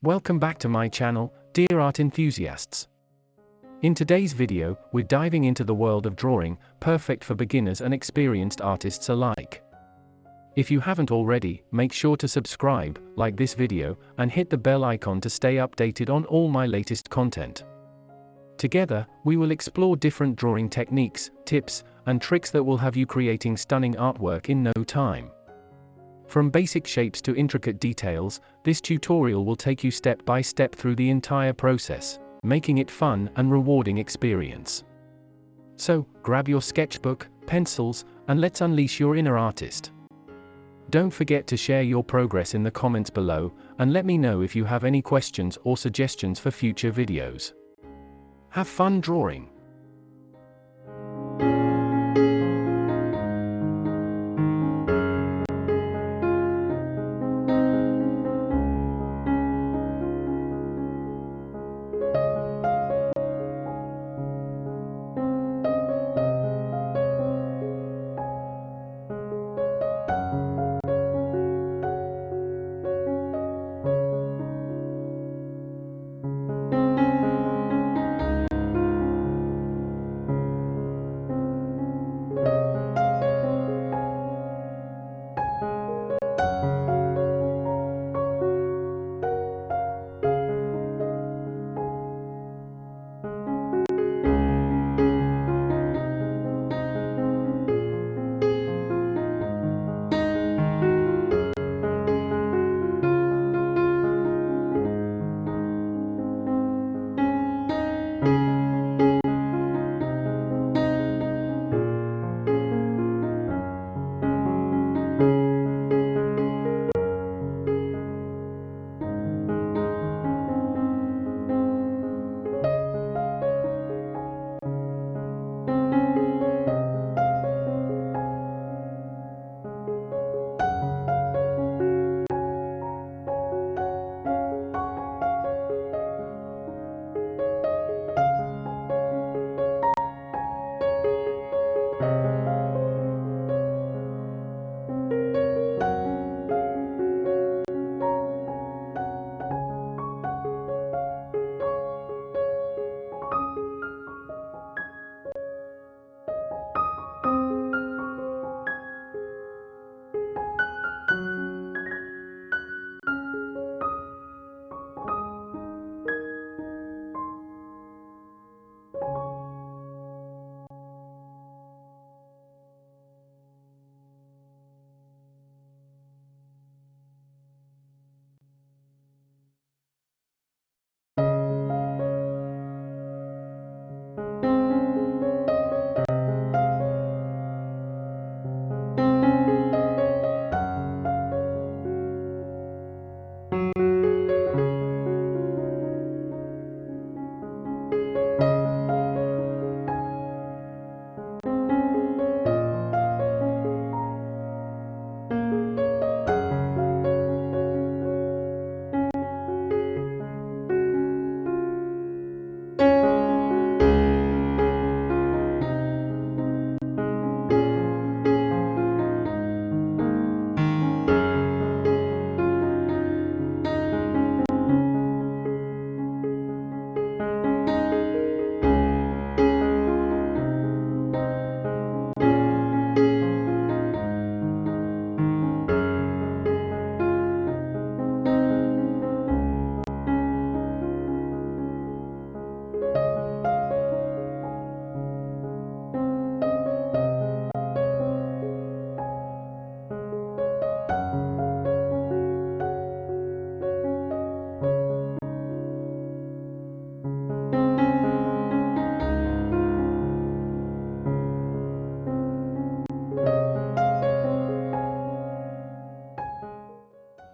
Welcome back to my channel, dear art enthusiasts. In today's video, we're diving into the world of drawing, perfect for beginners and experienced artists alike. If you haven't already, make sure to subscribe, like this video, and hit the bell icon to stay updated on all my latest content. Together, we will explore different drawing techniques, tips, and tricks that will have you creating stunning artwork in no time. From basic shapes to intricate details, this tutorial will take you step by step through the entire process, making it fun and rewarding experience. So, grab your sketchbook, pencils, and let's unleash your inner artist. Don't forget to share your progress in the comments below, and let me know if you have any questions or suggestions for future videos. Have fun drawing!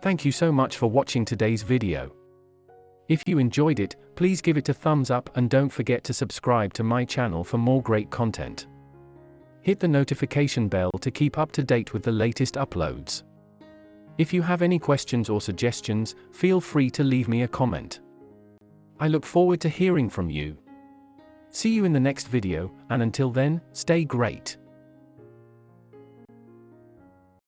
Thank you so much for watching today's video. If you enjoyed it, please give it a thumbs up and don't forget to subscribe to my channel for more great content. Hit the notification bell to keep up to date with the latest uploads. If you have any questions or suggestions, feel free to leave me a comment. I look forward to hearing from you. See you in the next video, and until then, stay great.